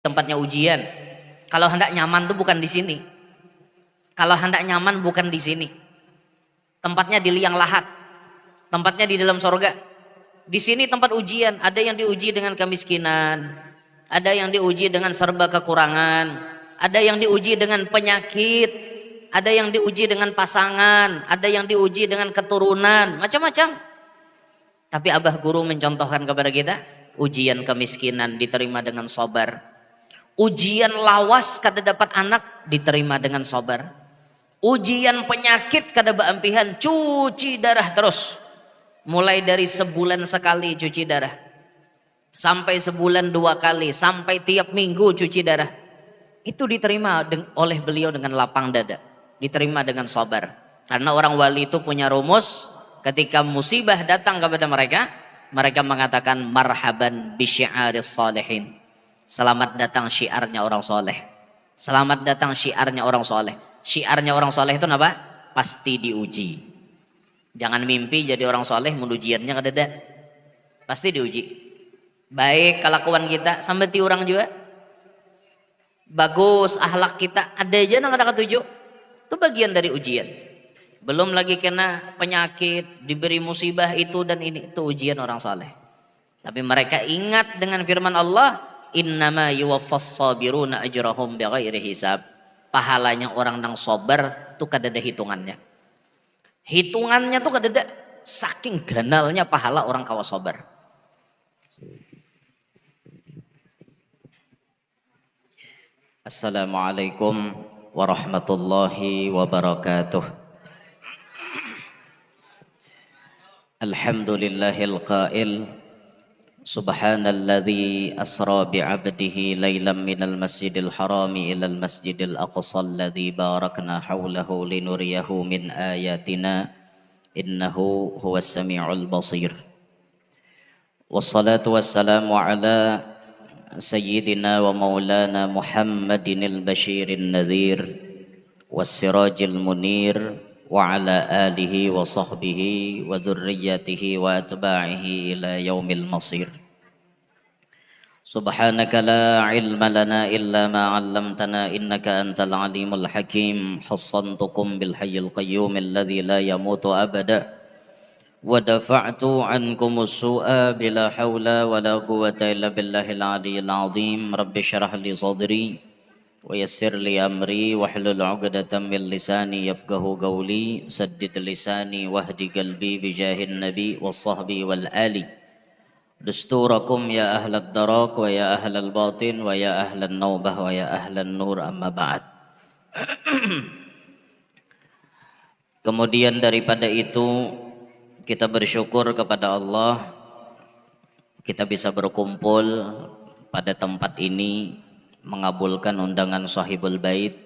tempatnya ujian. Kalau hendak nyaman tuh bukan di sini. Kalau hendak nyaman bukan di sini. Tempatnya di liang lahat. Tempatnya di dalam sorga. Di sini tempat ujian. Ada yang diuji dengan kemiskinan. Ada yang diuji dengan serba kekurangan. Ada yang diuji dengan penyakit. Ada yang diuji dengan pasangan. Ada yang diuji dengan keturunan. Macam-macam. Tapi Abah Guru mencontohkan kepada kita. Ujian kemiskinan diterima dengan sabar. Ujian lawas kada dapat anak diterima dengan sabar. Ujian penyakit kada baampihan cuci darah terus. Mulai dari sebulan sekali cuci darah. Sampai sebulan 2 kali. Sampai tiap minggu cuci darah. Itu diterima oleh beliau dengan lapang dada. Diterima dengan sabar. Karena orang wali itu punya rumus. Ketika musibah datang kepada mereka. Mereka mengatakan marhaban bisyi'aris salihin. Selamat datang syiarnya orang soleh. Selamat datang syiarnya orang soleh. Syiarnya orang soleh itu apa? Pasti diuji. Jangan mimpi jadi orang soleh, ujiannya kadada. Pasti diuji. Baik kelakuan kita, sampai ti orang juga. Bagus akhlak kita, ada aja nang ada ketujuh. Itu bagian dari ujian. Belum lagi kena penyakit, diberi musibah itu dan ini. Itu ujian orang soleh. Tapi mereka ingat dengan firman Allah. Innama yuwaffas sabiruna ajrahum bighairi hisab. Pahalanya orang nang sabar tuh kadada hitungannya. Hitungannya tuh kadada, saking ganalnya pahala orang kawa sabar. Assalamualaikum warahmatullahi wabarakatuh. Alhamdulillahil qail Subhanalladzi asra bi'abdihi laylan minal masjidil harami ilal masjidil aqsa alladzi barakna hawlahu linuriyahu min ayatina innahu huwas sami'ul basir. Wassalatu wassalamu ala sayyidina wa maulana Muhammadinil basyirin nadhir wassirajil munir wa ala alihi wa sahbihi wa dhurriyyatihi wa atba'ihi ila yaumil masir. Subhanaka la ilma lana illa ma 'allamtana innaka antal alimul hakim. Hassantukum bil hayyil qayyum alladzi la yamutu abada wa dafa'tu ankumus su'a bila haula wala quwwata illa billahil aliyyil azim. Rabbi shrah li sadri wa yassir li amri wahlul 'uqdatam min lisani yafqahu qawli saddid lisani wahdi qalbi bijahin nabi wassahbi wal ali. Dusturakum ya ahlad darak wa ya ahlal batin wa ya ahlan naubah wa ya ahlan nur amma ba'd. Kemudian daripada itu kita bersyukur kepada Allah kita bisa berkumpul pada tempat ini mengabulkan undangan sahibul bait,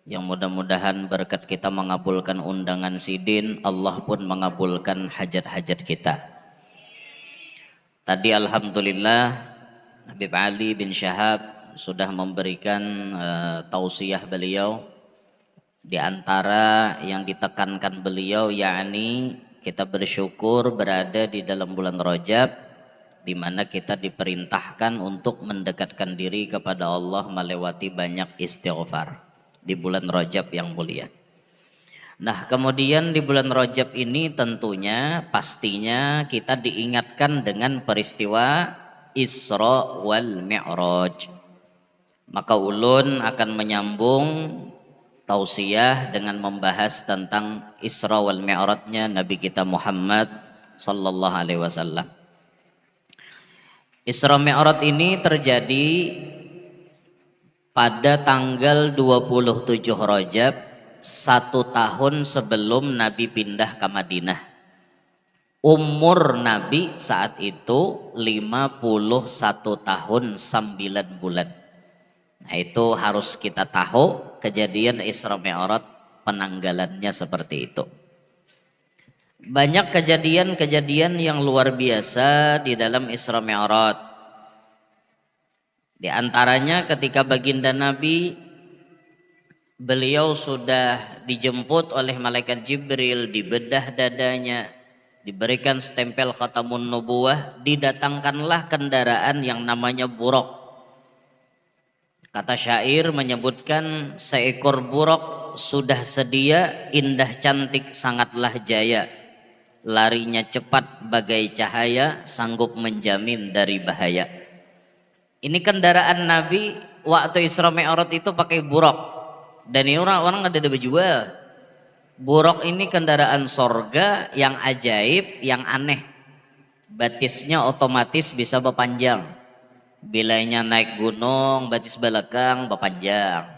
yang mudah-mudahan berkat kita mengabulkan undangan sidin, Allah pun mengabulkan hajat-hajat kita. Tadi alhamdulillah Habib Ali bin Syahab sudah memberikan tausiah beliau. Di antara yang ditekankan beliau yakni kita bersyukur berada di dalam bulan Rajab, di mana kita diperintahkan untuk mendekatkan diri kepada Allah melewati banyak istighfar di bulan Rajab yang mulia. Nah, kemudian di bulan Rajab ini tentunya pastinya kita diingatkan dengan peristiwa Isra wal Mi'raj. Maka ulun akan menyambung tausiah dengan membahas tentang Isra wal Mi'rajnya Nabi kita Muhammad sallallahu alaihi wasallam. Isra Mi'raj ini terjadi pada tanggal 27 Rajab, 1 tahun sebelum Nabi pindah ke Madinah. Umur Nabi saat itu 51 tahun 9 bulan. Nah, itu harus kita tahu kejadian Isra Mi'raj penanggalannya seperti itu. Banyak kejadian-kejadian yang luar biasa di dalam Isra Mi'raj. Di antaranya ketika baginda Nabi, beliau sudah dijemput oleh malaikat Jibril, dibedah dadanya, diberikan stempel khatamun nubuwah, didatangkanlah kendaraan yang namanya buraq. Kata syair menyebutkan seekor buruk sudah sedia, indah cantik sangatlah jaya. Larinya cepat bagai cahaya, sanggup menjamin dari bahaya. Ini kendaraan Nabi waktu Isra Mi'raj itu pakai buruk. Dan ini orang-orang ada berjual. Buruk ini kendaraan sorga yang ajaib, yang aneh. Batisnya otomatis bisa berpanjang. Bilanya naik gunung, batis belakang berpanjang.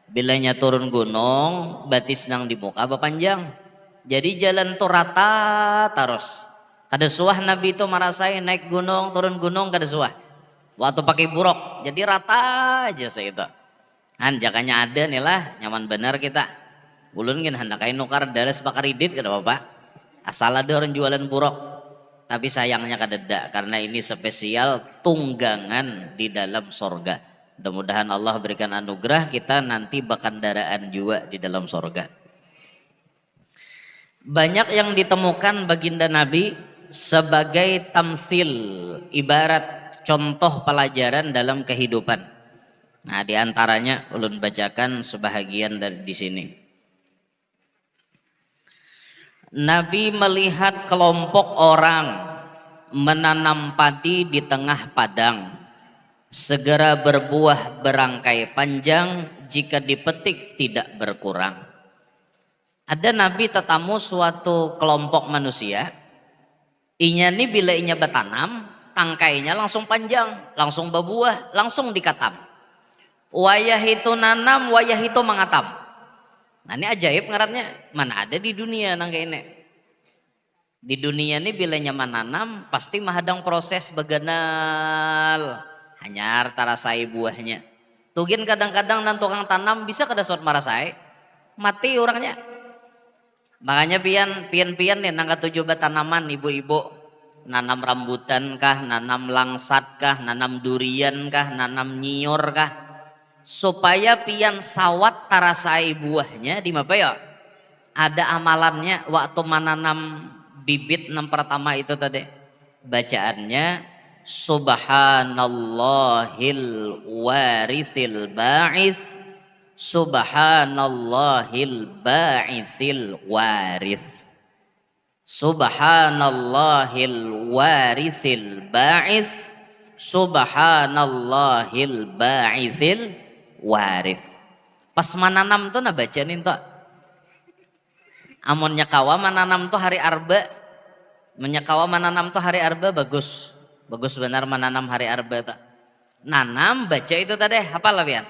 Bilanya turun gunung, batis nang di muka berpanjang. Jadi jalan tuh rata terus. Kada suah Nabi itu merasain naik gunung, turun gunung kada suah. Waktu pakai buruk, jadi rata aja saya itu. Han jakanya ada nih lah, nyaman benar kita. Ulun kan hendak kain nukar daras bakar idit kada apa. Asal ada orang jualan buruk. Tapi sayangnya kadeda karena ini spesial tunggangan di dalam sorga. Mudah-mudahan Allah berikan anugerah kita nanti berkendaraan juga di dalam sorga. Banyak yang ditemukan baginda Nabi sebagai tamsil, ibarat contoh pelajaran dalam kehidupan. Nah, di antaranya ulun bacakan sebahagian dari di sini. Nabi melihat kelompok orang menanam padi di tengah padang, segera berbuah berangkai panjang, jika dipetik tidak berkurang. Ada Nabi tetamu suatu kelompok manusia, inya nih bila inya bertanam, tangkainya langsung panjang, langsung berbuah, langsung dikatam. Wayah itu nanam, wayah itu mengatam. Nah ini ajaib ngarannya, mana ada di dunia nang kayak ini. Di dunia ini bila nyaman nanam pasti mahadang proses beganal, hanyar tarasai buahnya. Tugin kadang-kadang nan tukang tanam bisa kada sort marasai, mati orangnya. Makanya pian nih nang katujuh tanaman ibu-ibu, nanam rambutan kah, nanam langsat kah, nanam durian kah, nanam nyior kah, supaya pian sawat tarasai buahnya di apa ya? Ada amalannya waktu menanam bibit yang pertama itu tadi. Bacaannya subhanallahil warisil ba'is, subhanallahil ba'isil waris. Subhanallahil warisil ba'is, subhanallahil ba'isil waris. Pas menanam tuh nah bacain tuh. Amun nyakawa menanam tuh hari arba, menyakawa menanam tuh hari arba bagus, bagus benar menanam hari arba tuh. Nanam baca itu tadi, hafal lah pian.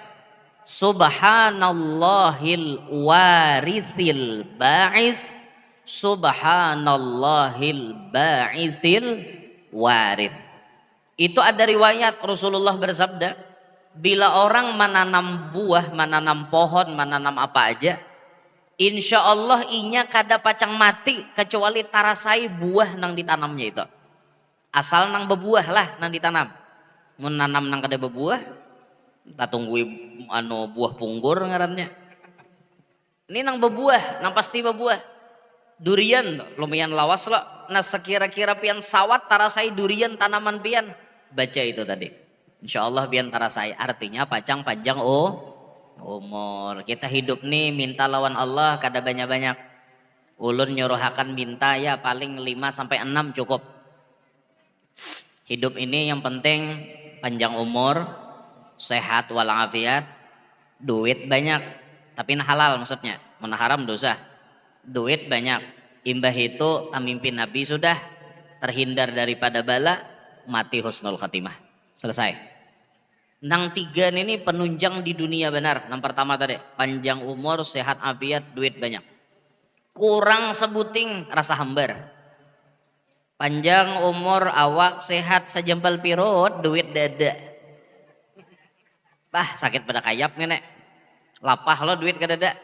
Subhanallahil warisil ba'is, subhanallahil ba'isil waris. Itu ada riwayat Rasulullah bersabda, bila orang menanam buah, menanam pohon, menanam apa aja, insya Allah inya kada pacang mati kecuali tarasai buah nang ditanamnya itu. Asal nang bebuah lah nang ditanam. Menanam nang kada bebuah, tak tunggu buah punggur ngarannya. Ini nang bebuah, nang pasti bebuah. Durian lumayan lawas loh. Nah sekira-kira pian sawat tarasai durian tanaman pian, baca itu tadi. Insya Allah pian tarasai, artinya pacang panjang umur. Kita hidup nih minta lawan Allah kada banyak-banyak. Ulun nyuruhakan minta ya paling 5 sampai 6 cukup. Hidup ini yang penting panjang umur, sehat walafiat, duit banyak, tapi halal maksudnya, mana haram dosa. Duit banyak, imbah itu tamimpin Nabi sudah, terhindar daripada bala, mati husnul khatimah. Selesai. Nang tiga ini penunjang di dunia benar. Yang pertama tadi, panjang umur, sehat afiat, duit banyak. Kurang sebuting rasa hambar. Panjang umur, awak sehat, sejempal pirut, duit dada. Bah sakit pada kayap nenek. Lapah lo duit ke dada.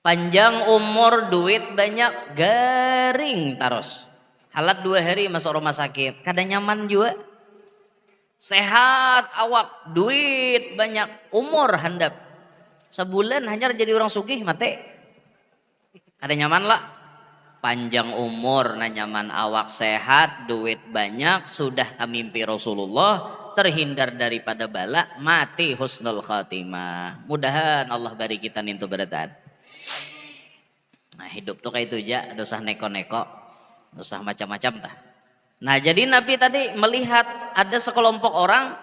Panjang umur, duit banyak, garing terus. Halat 2 hari masuk rumah sakit, kada nyaman juga. Sehat awak, duit banyak, umur handap. Sebulan hanya jadi orang sugih mati. Kada nyaman lah. Panjang umur, nah nyaman awak sehat, duit banyak, sudah tamimpi Rasulullah, terhindar daripada bala, mati husnul khatimah. Mudahan Allah bari kita nintu berataan. Nah hidup tuh kayak itu aja, ada usah neko-neko, ada usah macam-macam tah. Nah jadi Nabi tadi melihat ada sekelompok orang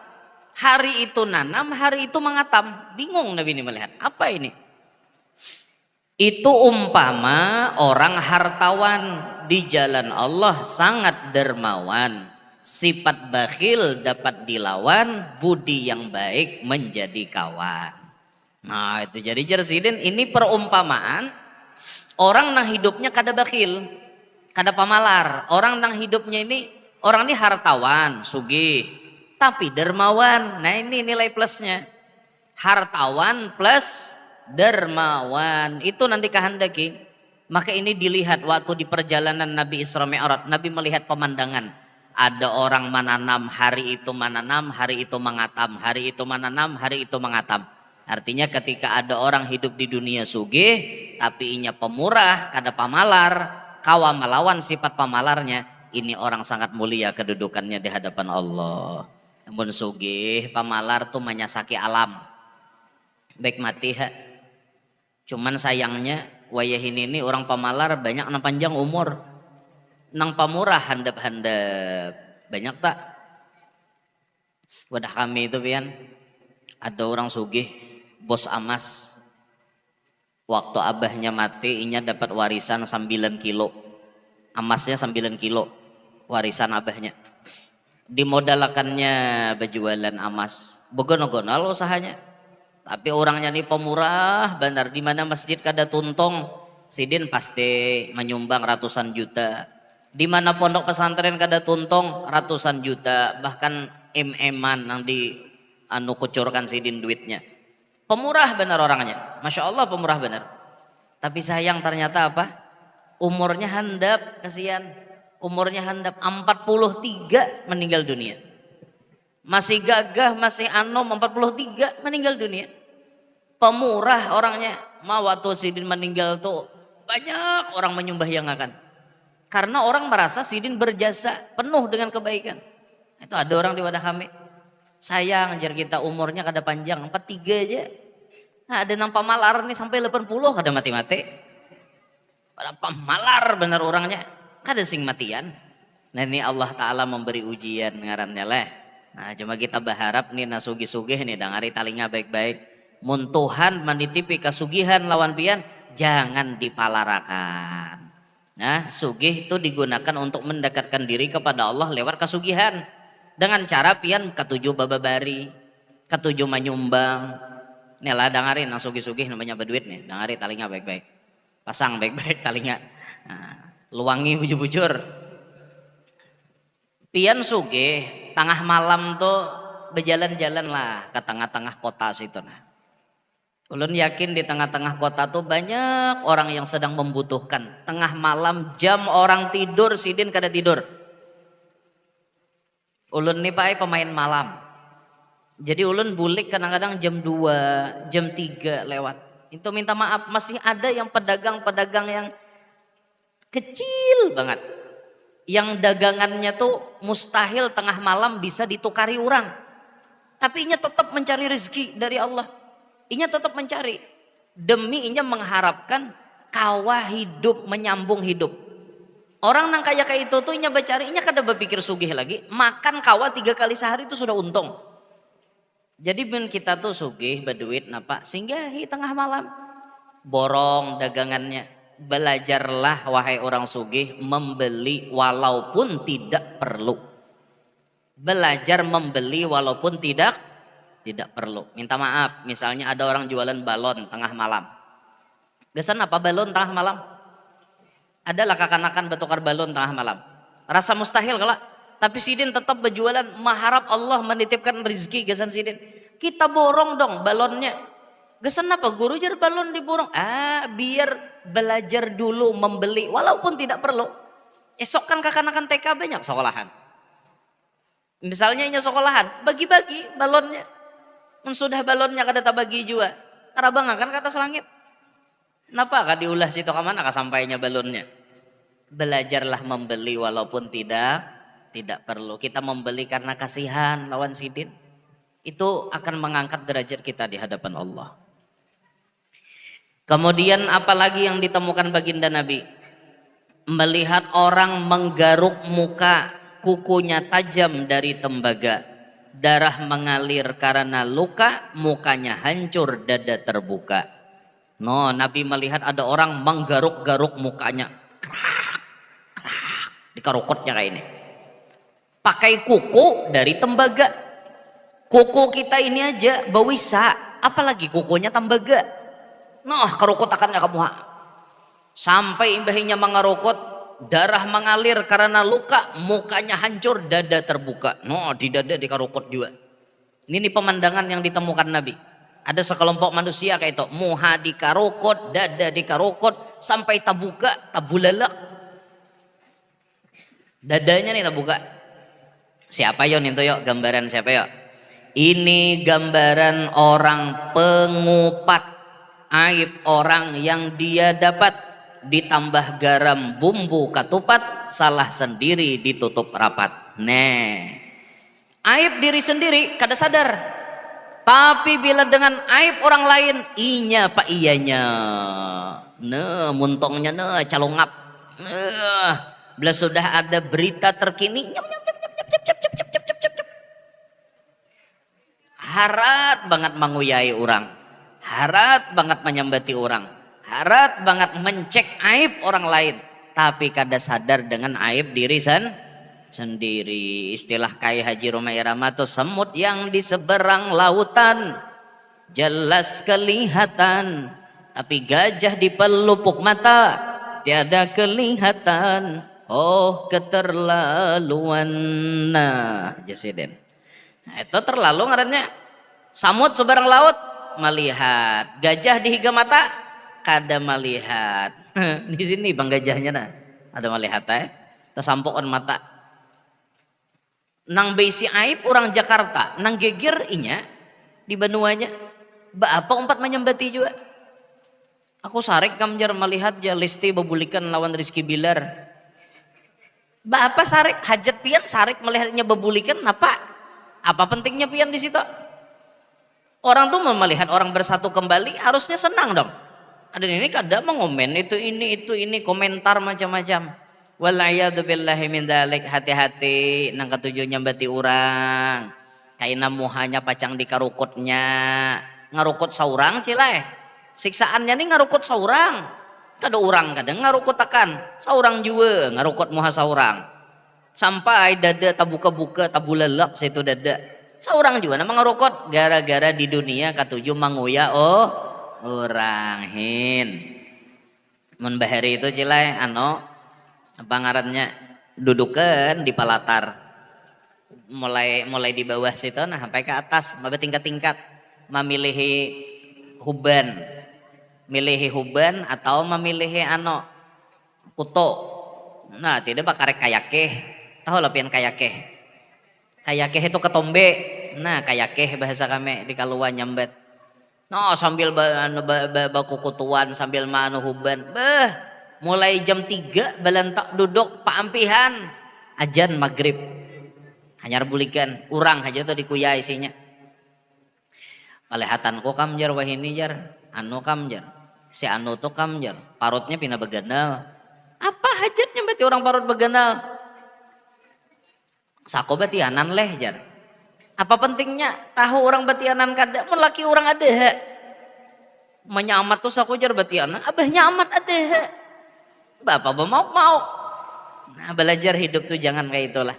hari itu nanam, hari itu mengatam. Bingung Nabi ini melihat apa ini. Itu umpama orang hartawan di jalan Allah sangat dermawan. Sifat bakhil dapat dilawan, budi yang baik menjadi kawan. Nah itu jadi jersidin ini perumpamaan orang nang hidupnya kada bakhil, kada pamalar. Orang nang hidupnya ini, orang ini hartawan, sugih, tapi dermawan. Nah ini nilai plusnya. Hartawan plus dermawan. Itu nanti kehendaki. Maka ini dilihat waktu di perjalanan Nabi Isra Mi'raj. Nabi melihat pemandangan. Ada orang menanam, hari itu menanam, hari itu mengatam. Hari itu menanam, hari itu mengatam. Artinya ketika ada orang hidup di dunia sugih, tapi inya pemurah, kada pamalar, kawa melawan sifat pamalarnya, ini orang sangat mulia kedudukannya di hadapan Allah. Namun sugih, pamalar tuh menyasaki alam. Baik mati ha. Cuman sayangnya wayahin ini orang pamalar banyak nang panjang umur. Nang pamurah handap-handap. Banyak tak? Wadah kami itu pian ada orang sugih, bos amas. Waktu abahnya mati, inya dapat warisan 9 kilo. Amasnya 9 kilo warisan abahnya. Dimodalkannya berjualan amas. Begono-gonal usahanya. Tapi orangnya nih pemurah benar. Di mana masjid kada tuntong, sidin pasti menyumbang ratusan juta. Di mana pondok pesantren kada tuntong ratusan juta, bahkan em-eman yang di kucurkan sidin duitnya. Pemurah benar orangnya, masya Allah pemurah benar. Tapi sayang ternyata apa? Umurnya handap, kasihan. Umurnya handap 43 meninggal dunia. Masih gagah, masih anom 43 meninggal dunia. Pemurah orangnya. Waktu sidin meninggal tuh banyak orang menyembahyangakan. Karena orang merasa sidin berjasa penuh dengan kebaikan. Itu ada orang di wadah kami. Sayang anjir kita umurnya kada panjang 43 aja. Nah, ada nang pamalar nih sampai 80 kada mati-mati. Pada pamalar bener orangnya. Kada sing matian. Nah ini Allah Ta'ala memberi ujian ngarannya lah. Nah cuma kita berharap nih nasugi-sugih nih dangari talinya baik-baik. Mun Tuhan menitipi kasugihan lawan pian jangan dipalarakan. Nah, sugih itu digunakan untuk mendekatkan diri kepada Allah lewat kasugihan. Dengan cara pian ketujuh bababari, ketujuh menyumbang. Nih lah dengarin yang sugih-sugih namanya berduit nih. Dengarin talinya baik-baik. Pasang baik-baik talinya. Nah, luangi bujur-bujur. Pian sugih, tengah malam tuh berjalan-jalan lah ke tengah-tengah kota situ. Nah. Ulun yakin di tengah-tengah kota tuh banyak orang yang sedang membutuhkan. Tengah malam jam orang tidur, sidin kada tidur. Ulun nih pak pemain malam. Jadi ulun bulik kadang-kadang jam 2, jam 3 lewat. Itu minta maaf masih ada yang pedagang-pedagang yang kecil banget. Yang dagangannya tuh mustahil tengah malam bisa ditukari orang. Tapi inya tetap mencari rezeki dari Allah. Inya tetap mencari demi inya mengharapkan kawa hidup menyambung hidup. Orang nang kayak itu tuh inya bercari, inya kada berpikir sugih lagi, makan kawa 3 kali sehari itu sudah untung. Jadi ben kita tuh sugih berduit napa singgahi tengah malam, borong dagangannya. Belajarlah wahai orang sugih membeli walaupun tidak perlu. Belajar membeli walaupun tidak perlu. Minta maaf, misalnya ada orang jualan balon tengah malam. Gesan apa balon tengah malam? Adalah kakanakan bertukar balon tengah malam. Rasa mustahil kalau. Tapi sidin tetap berjualan, mengharap Allah menitipkan rezeki gesan sidin. Kita borong dong balonnya. Gesan apa? Guru jar balon diborong. Biar belajar dulu membeli walaupun tidak perlu. Esok kan kakanakan TK banyak sekolahan. Misalnya ini sekolahan, bagi-bagi balonnya. Sudah balonnya kada tabagi juga. Tarabang akan kata selangit. Kenapa kah diulah situ ke mana kah sampainya balonnya? Belajarlah membeli walaupun tidak Tidak perlu. Kita membeli karena kasihan lawan sidin. Itu akan mengangkat derajat kita di hadapan Allah. Kemudian apalagi yang ditemukan baginda Nabi? Melihat orang menggaruk muka, kukunya tajam dari tembaga. Darah mengalir karena luka, mukanya hancur, dada terbuka. No, Nabi melihat ada orang menggaruk-garuk mukanya. Dikarukotnya kayak ini. Pakai kuku dari tembaga. Kuku kita ini aja bawisa, apalagi kukunya tembaga. Nah, karukot akan nggak kamu. Sampai imbahnya mengarukot, darah mengalir karena luka, mukanya hancur, dada terbuka. No, di dada dikarukot juga. Ini pemandangan yang ditemukan Nabi. Ada sekelompok manusia kayak itu, muha dikarukot, dada dikarukot, sampai tabuka, tabulalak. Dadanya nih tabuka. Siapa yo itu yo? Gambaran siapa yo? Ini gambaran orang pengupat, aib orang yang dia dapat, ditambah garam bumbu ketupat, salah sendiri ditutup rapat. Nah, aib diri sendiri kada sadar, tapi bila dengan aib orang lain, inya pak iyanya, nah muntongnya nah calongap, nah bila sudah ada berita terkini, harat banget menguyai orang, harat banget menyambati orang, harat banget mencek aib orang lain, tapi kada sadar dengan aib diri sendiri. Istilah Kai Haji Roma Irama tuh, semut yang di seberang lautan jelas kelihatan, tapi gajah di pelupuk mata tiada kelihatan. Oh keterlaluan. Nah Jasiden, nah, itu terlalu ngarannya. Samut seberang laut melihat, gajah di higa mata kada melihat. Di sini bang gajahnya nah ada melihat tersampokkan mata. Nang beisi aib orang Jakarta, nang geger inya di Banuanya. Apa empat menyembati juga. Aku sarik kamjar melihat ya Listi bebulikan lawan Rizky Bilar. Apa sarik hajat pian sarik melihatnya bebulikan apa pentingnya pian di situ? Orang tuh melihat orang bersatu kembali harusnya senang dong. Ada ini kadang mengomen itu ini komentar macam-macam. Wallahiyadubillahi min dzalik, hati-hati nang ketujuh nyambati orang. Kaina muhanya pacang di karukutnya, ngarukut saurang cilai. Siksaannya nih ngarukut saurang. Kada orang kadang ngarukut akan saurang juga ngarukut muha saurang. Sampai dada tabuka-buka tabulelak situ dada. Seorang juga nama ngerokot gara-gara di dunia katujuh manguya orang hin. Mun bahari itu cilai apa ngarannya dudukan di palatar. Mulai di bawah situ nah sampai ke atas, maba tingkat-tingkat memilihi huban. Milihi huban atau memilihi kuto. Nah, tidak bakar kayakeh. Tahu lah pian kayakeh. Kayakeh itu ketombe. Nah, kayakeh bahasa kami di Kaluan nyambet. No, sambil baku kutuan sambil manu huban. Mulai jam 3 balantak duduk paampihan ajan maghrib. Hanyar bulikan, urang aja tuh dikuya isinya. Palehatanku kamjar wahini jar, kamjar. Si tuh kamjar, parutnya pina beganal. Apa hajatnya berarti orang parut beganal? Sako batianan leh jar. Apa pentingnya tahu orang batianan kada? Melaki orang ada. Menyamat tuh sako jar batianan, abah nyamat ada. Bapak mau. Nah belajar hidup tuh jangan kayak itulah.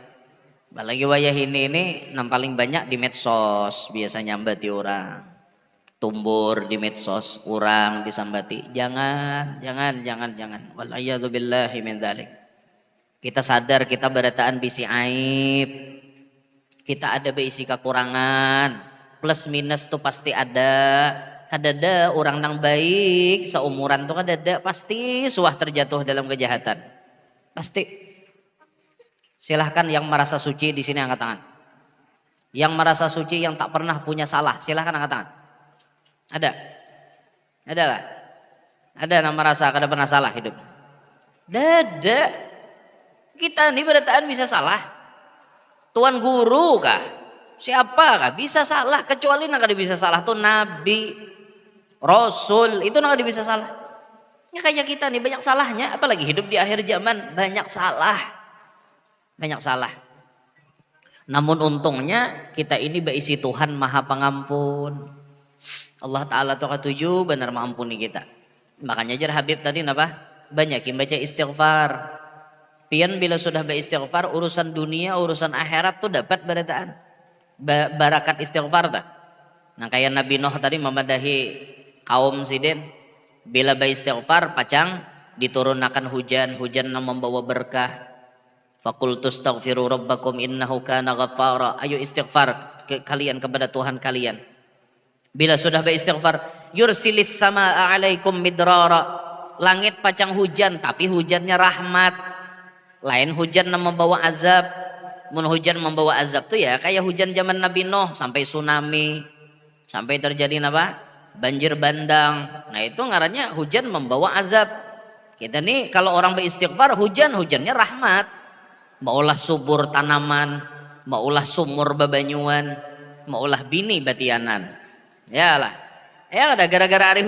Apalagi wayah ini yang paling banyak di medsos biasanya nyambati orang. Tumbur di medsos, orang disambati. Jangan. Wallahiyadubillahi min dzalik. Kita sadar kita berataan bisi aib. Kita ada beisi kekurangan. Plus minus tuh pasti ada. Kadada orang nang baik seumuran tuh kadada pasti suah terjatuh dalam kejahatan. Pasti. Silahkan yang merasa suci di sini angkat tangan. Yang merasa suci yang tak pernah punya salah, silahkan angkat tangan. Ada lah. Ada yang merasa kada pernah salah hidup. Dada. Kita nih berataan bisa salah. Tuan guru kah? Siapa kah? Bisa salah, kecuali nak bisa salah tuh nabi, rasul, itu nak bisa salah. Ya kayak kita nih banyak salahnya, apalagi hidup di akhir zaman banyak salah. Banyak salah. Namun untungnya kita ini berisi Tuhan Maha Pengampun. Allah Ta'ala tuh ketujuh benar mengampuni kita. Makanya jar Habib tadi apa? Banyakin baca istighfar. Pian bila sudah beristighfar, urusan dunia, urusan akhirat tuh dapat barataan. Barakat istighfar tak? Nah kayak Nabi Nuh tadi memadahi kaum Sidin. Bila beristighfar pacang diturunkan hujan yang membawa berkah. Faqultu astaghfiru rabbakum innahu kana ghaffara. Ayo istighfar kalian kepada Tuhan kalian. Bila sudah beristighfar, yursilis samaa alaikum midrara. Langit pacang hujan, tapi hujannya rahmat. Lain hujan yang membawa azab. Mun hujan membawa azab tuh ya kayak hujan zaman Nabi Nuh sampai tsunami, sampai terjadi apa? Banjir bandang. Nah itu ngarannya hujan membawa azab. Kita nih kalau orang beristighfar hujannya rahmat. Maulah subur tanaman, maulah sumur babanyuan, maulah bini batianan. Yalah. Ya ada gara-gara hari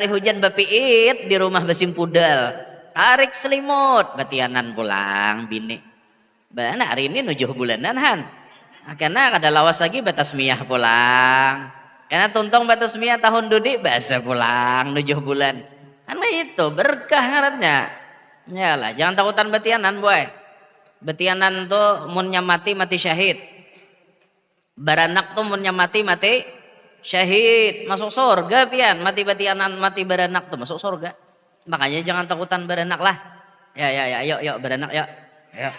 hujan bapiit di rumah besim pudal. Tarik selimut batianan pulang bini. Bana hari ini 7 bulanan han. Karena ada lawas lagi batas miyah pulang. Karena tuntong batas miyah tahun dudi bahasa pulang 7 bulan. Kan itu berkah ngarannya. Yalah, jangan takutan batianan boy. Batianan tuh munnya mati syahid. Baranak tuh munnya mati syahid, masuk surga pian. Mati batianan, mati baranak tuh masuk surga. Makanya jangan takutan baranak lah. Ya, yuk baranak yuk. Yuk.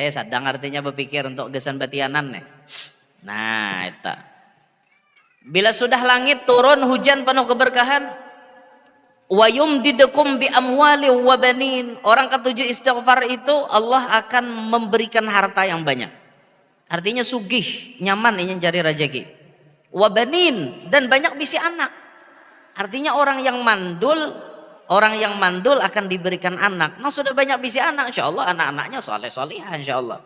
Sadang artinya berpikir untuk gesan batianan nih. Nah, itu. Bila sudah langit turun hujan penuh keberkahan, wa yumdidukum bi amwali wa banin. Orang ketujuh istighfar itu Allah akan memberikan harta yang banyak. Artinya sugih, nyaman ingin cari rezeki. Wa banin, dan banyak bisi anak. Artinya orang yang mandul akan diberikan anak. Nah sudah banyak bisi anak, insyaallah anak-anaknya soleh-solihah insyaallah.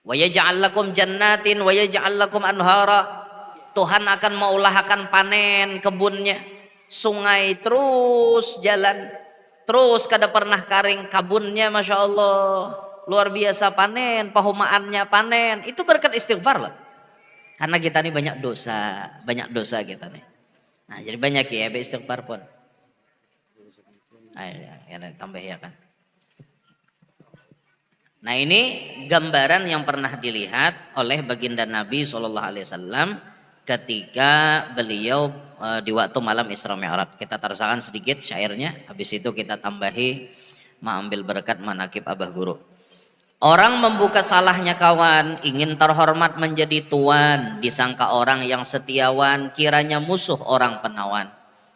Wa yaj'al lakum jannatin wa yaj'al lakum anhara. Tuhan akan meulahkan panen kebunnya. Sungai terus jalan, terus kada pernah karing kabunnya, masya Allah, luar biasa panen, pahumaannya panen, itu berkat istighfar lah. Karena kita ini banyak dosa kita nih. Nah jadi banyak ya istighfar pun. Ya, tambah ya kan. Nah ini gambaran yang pernah dilihat oleh baginda Nabi SAW ketika beliau di waktu malam Isra Mi'raj. Kita terusakan sedikit syairnya, habis itu kita tambahi mengambil berkat manakib Abah Guru. Orang membuka salahnya kawan, ingin terhormat menjadi tuan, disangka orang yang setiawan, kiranya musuh orang penawan.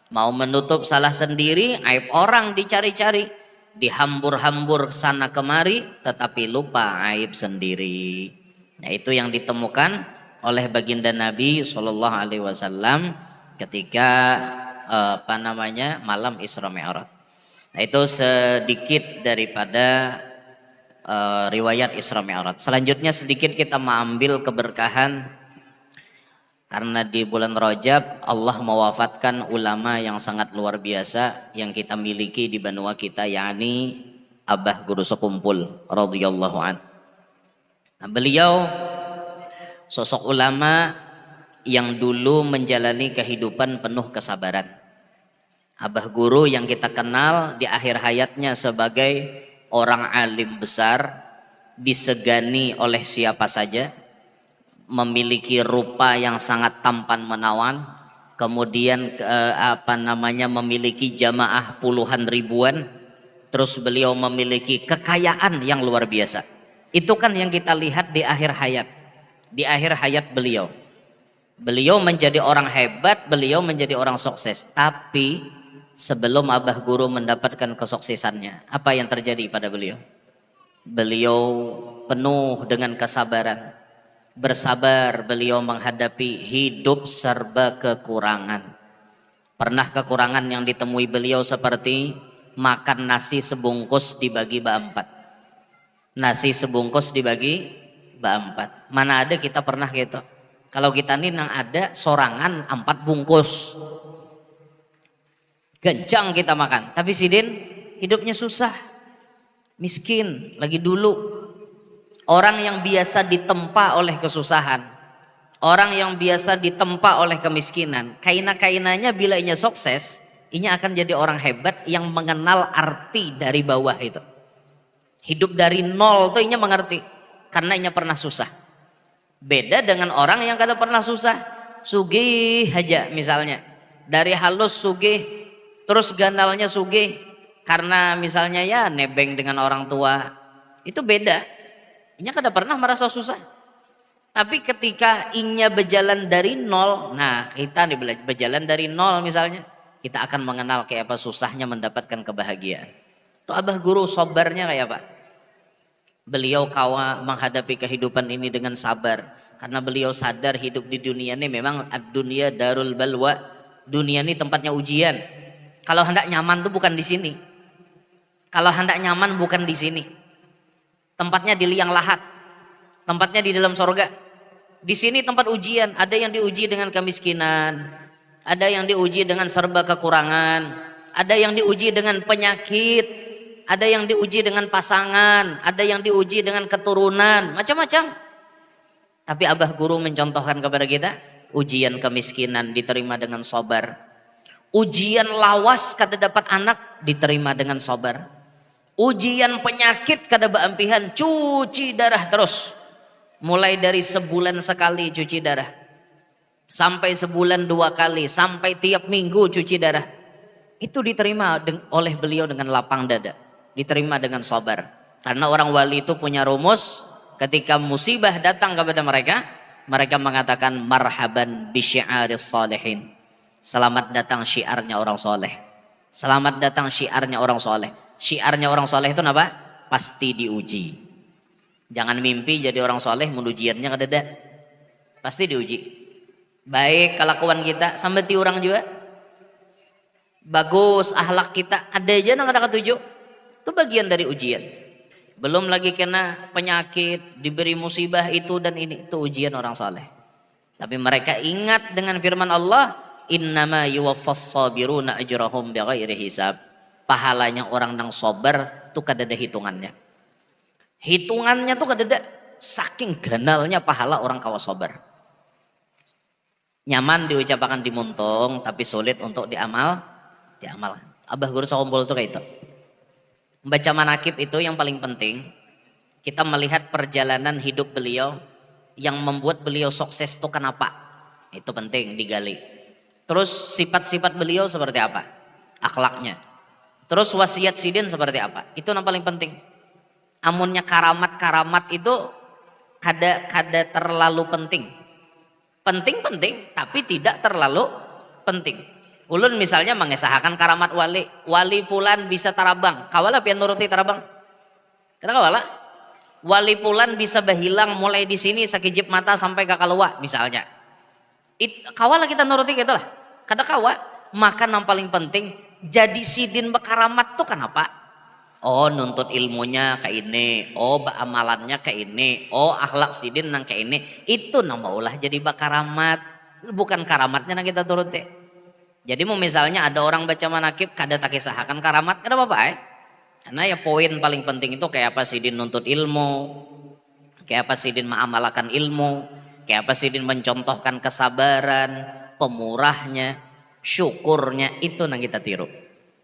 Mau menutup salah sendiri, aib orang dicari-cari, dihambur-hambur sana kemari, tetapi lupa aib sendiri. Nah itu yang ditemukan oleh baginda Nabi SAW ketika malam Isra Mi'raj. Nah itu sedikit daripada riwayat Isra Mi'raj. Selanjutnya sedikit kita mengambil keberkahan karena di bulan Rajab Allah mewafatkan ulama yang sangat luar biasa yang kita miliki di benua kita, yakni Abah Guru Sekumpul radhiyallahu an. Nah, beliau sosok ulama yang dulu menjalani kehidupan penuh kesabaran. Abah Guru yang kita kenal di akhir hayatnya sebagai orang alim besar, disegani oleh siapa saja, memiliki rupa yang sangat tampan menawan, kemudian memiliki jamaah puluhan ribuan, terus beliau memiliki kekayaan yang luar biasa. Itu kan yang kita lihat di akhir hayat. Di akhir hayat beliau menjadi orang hebat, beliau menjadi orang sukses. Tapi sebelum Abah Guru mendapatkan kesuksesannya, apa yang terjadi pada beliau? Beliau penuh dengan kesabaran, bersabar beliau menghadapi hidup serba kekurangan. Pernah kekurangan yang ditemui beliau seperti makan nasi sebungkus dibagi berempat. Nasi sebungkus dibagi berempat. Mana ada kita pernah gitu. Kalau kita nih nang ada sorangan 4 bungkus. Gencang kita makan. Tapi Sidin hidupnya susah. Miskin lagi dulu. Orang yang biasa ditempa oleh kesusahan. Orang yang biasa ditempa oleh kemiskinan. Kaina-kainanya bila inya sukses, inya akan jadi orang hebat yang mengenal arti dari bawah itu. Hidup dari nol tuh inya mengerti karena inya pernah susah. Beda dengan orang yang kada pernah susah, sugih aja misalnya. Dari halus sugih, terus ganalnya sugih karena misalnya ya nebeng dengan orang tua. Itu beda. Inya kada pernah merasa susah. Tapi ketika inya berjalan dari nol, nah kita nih berjalan dari nol misalnya, kita akan mengenal kayak apa susahnya mendapatkan kebahagiaan. Tuh abah guru sabarnya kayak apa? Beliau kawa menghadapi kehidupan ini dengan sabar karena beliau sadar hidup di dunia ini memang ad-dunya darul balwa. Dunia ini tempatnya ujian. Kalau hendak nyaman tuh bukan di sini. Kalau hendak nyaman bukan di sini. Tempatnya di liang lahat. Tempatnya di dalam sorga. Di sini tempat ujian. Ada yang diuji dengan kemiskinan. Ada yang diuji dengan serba kekurangan. Ada yang diuji dengan penyakit. Ada yang diuji dengan pasangan, ada yang diuji dengan keturunan, macam-macam. Tapi abah guru mencontohkan kepada kita, ujian kemiskinan diterima dengan sabar. Ujian lawas kada dapat anak diterima dengan sabar. Ujian penyakit kada beampihan, cuci darah terus. Mulai dari sebulan sekali cuci darah. Sampai sebulan 2 kali, sampai tiap minggu cuci darah. Itu diterima oleh beliau dengan lapang dada. Diterima dengan sabar. Karena orang wali itu punya rumus, ketika musibah datang kepada mereka, mereka mengatakan marhaban bi syi'aris salihin. Selamat datang syiarnya orang soleh. Selamat datang syiarnya orang soleh. Syiarnya orang soleh itu apa? Pasti diuji. Jangan mimpi jadi orang soleh ujiannya kadada. Pasti diuji. Baik kelakuan kita sampai ti orang juga. Bagus akhlak kita, ada aja nang ada ketujuh. Itu bagian dari ujian. Belum lagi kena penyakit, diberi musibah itu dan ini, itu ujian orang saleh. Tapi mereka ingat dengan firman Allah, innama yuwaffas sabiruna ajrahum bighairi hisab. Pahalanya orang nang sabar tuh kada ada hitungannya. Hitungannya tuh kada ada, saking ganalnya pahala orang kawa sabar. Nyaman diucapkan di muntung, tapi sulit untuk diamal. Abah guru sakumpul tuh kayak itu. Membaca manakib itu yang paling penting. Kita melihat perjalanan hidup beliau yang membuat beliau sukses itu kenapa? Itu penting digali. Terus sifat-sifat beliau seperti apa? Akhlaknya. Terus wasiat Sidin seperti apa? Itu yang paling penting. Amunnya karamat-karamat itu kada terlalu penting. Penting-penting tapi tidak terlalu penting. Ulun misalnya mengesahkan karamat wali fulan bisa tarabang, kawala pian nuruti tarabang. Kenapa kawala? Wali fulan bisa berhilang mulai di sini sakijip mata sampai ke kalua misalnya. Kawala kita nuruti gitu lah. Kada kawa, maka yang paling penting jadi Sidin bekaramat tuh kenapa? Oh nuntut ilmunya kayak ini, oh amalannya kayak ini, oh akhlak Sidin nang kayak ini. Itu nama ulah jadi bekaramat, bukan karamatnya nang kita turuti. Jadi mau misalnya ada orang baca manakib kada tak kisahkan karamat, kada apa-apa Karena ya poin paling penting itu kayak apa Sidin nuntut ilmu, kayak apa Sidin mengamalkan ilmu, kayak apa Sidin mencontohkan kesabaran, pemurahnya, syukurnya, itu yang kita tiru.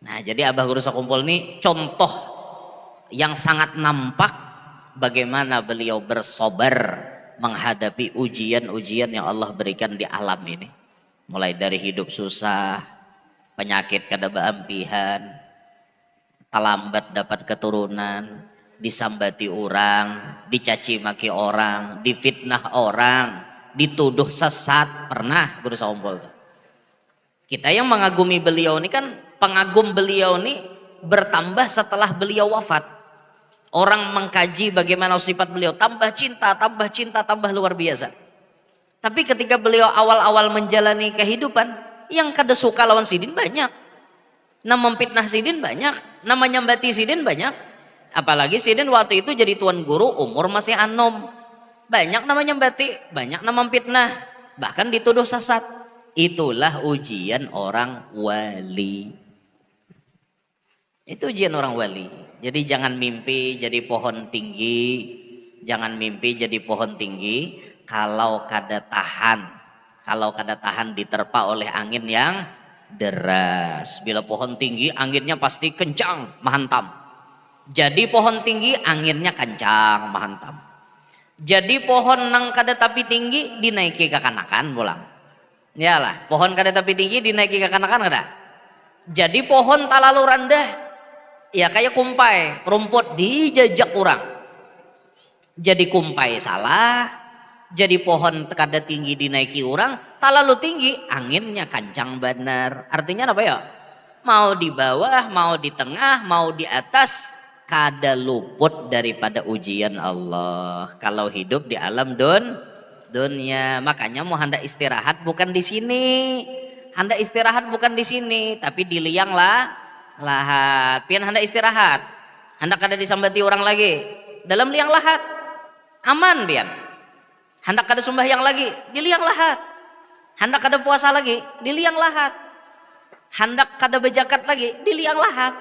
Nah jadi abah guru sakumpul ini contoh yang sangat nampak bagaimana beliau bersabar menghadapi ujian-ujian yang Allah berikan di alam ini. Mulai dari hidup susah, penyakit kada beampihan, talambat dapat keturunan, disambati orang, dicaci maki orang, difitnah orang, dituduh sesat, pernah guru sakumpul. Kita yang mengagumi beliau ini kan, pengagum beliau ini bertambah setelah beliau wafat. Orang mengkaji bagaimana sifat beliau, tambah cinta, tambah luar biasa. Tapi ketika beliau awal-awal menjalani kehidupan, yang kada suka lawan Sidin banyak. Nama memfitnah Sidin banyak, nama nyambati Sidin banyak. Apalagi Sidin waktu itu jadi tuan guru umur masih anom. Banyak namanya batik, banyak nama fitnah, bahkan dituduh sesat. Itulah ujian orang wali. Itu ujian orang wali. Jadi jangan mimpi jadi pohon tinggi, jangan mimpi jadi pohon tinggi kalau kada tahan. Kalau kada tahan diterpa oleh angin yang deras. Bila pohon tinggi anginnya pasti kencang, menghantam. Jadi pohon tinggi anginnya kencang, menghantam. Jadi pohon nang kada tapi tinggi dinaiki ke kanakan pulang. Iyalah, pohon kada tapi tinggi dinaiki ke kanakan kada. Jadi pohon talalu rendah, ya kayak kumpai, rumput dijajak orang. Jadi kumpai salah, jadi pohon kada tinggi dinaiki orang, talalu tinggi, anginnya kencang benar. Artinya apa ya? Mau di bawah, mau di tengah, mau di atas, kada luput daripada ujian Allah. Kalau hidup di alam dunia, makanya mau hendak istirahat bukan di sini. Hendak istirahat bukan di sini, tapi di liang lah lahat. Pian hendak istirahat, hendak kada disambati orang lagi. Dalam liang lahat, aman pian. Hendak kada sembahyang lagi, di liang lahat. Hendak kada puasa lagi, di liang lahat. Hendak kada bejakat lagi, di liang lahat.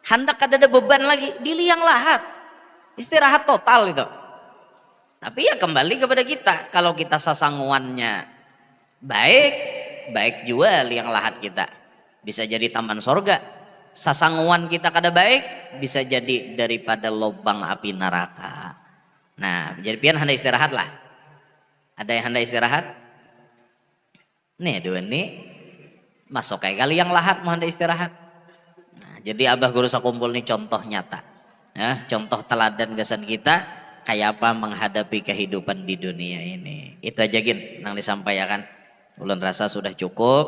Hendak kada ada beban lagi, di liang lahat. Istirahat total itu. Tapi ya kembali kepada kita. Kalau kita sasanguannya baik, baik juga liang lahat kita. Bisa jadi taman sorga. Sasanguan kita kada baik, bisa jadi daripada lubang api neraka. Nah, jadi pian hendak istirahat lah. Ada yang hendak istirahat? Nih dua nih masuk kayak kali yang lahat mau hendak istirahat. Nah, jadi abah guru sakumpul nih contoh nyata, ya, contoh teladan gasan kita kayak apa menghadapi kehidupan di dunia ini. Itu aja gin yang disampaikan. Ulun rasa sudah cukup.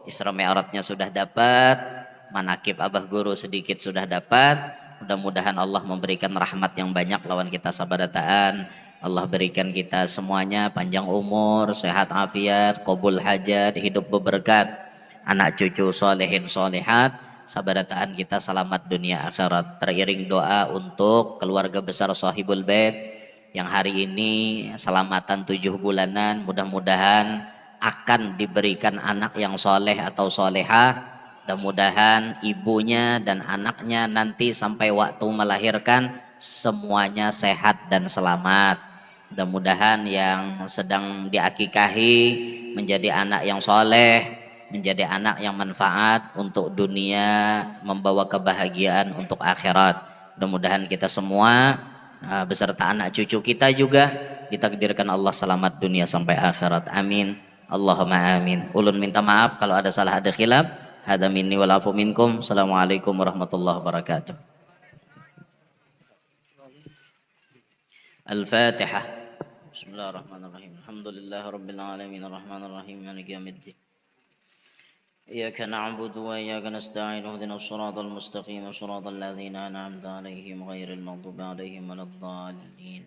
Isra Mi'rajnya sudah dapat, manakib abah guru sedikit sudah dapat. Mudah-mudahan Allah memberikan rahmat yang banyak lawan kita sabadataan. Allah berikan kita semuanya panjang umur, sehat afiat, qabul hajat, hidup berberkat, anak cucu solehin solehat, sabadataan kita selamat dunia akhirat. Teriring doa untuk keluarga besar Sahibul Bait yang hari ini selamatan 7 bulanan, mudah-mudahan akan diberikan anak yang soleh atau solehah. Mudah-mudahan ibunya dan anaknya nanti sampai waktu melahirkan semuanya sehat dan selamat. Mudah-mudahan yang sedang diakikahi menjadi anak yang soleh, menjadi anak yang manfaat untuk dunia, membawa kebahagiaan untuk akhirat. Mudah-mudahan kita semua beserta anak cucu kita juga ditakdirkan Allah selamat dunia sampai akhirat. Amin. Allahumma amin. Ulun minta maaf kalau ada salah, ada khilaf. Hada minni wal afu minkum. Assalamualaikum warahmatullahi wabarakatuh. Al-Fatihah. Bismillahirrahmanirrahim. Alhamdulillahi rabbil alamin arrahmanir rahim maliki yaumiddin. إياك نعبد وإياك نستعين اهدنا الصراط المستقيم صراط الذين أنعمت عليهم غير المغضوب عليهم ولا الضالين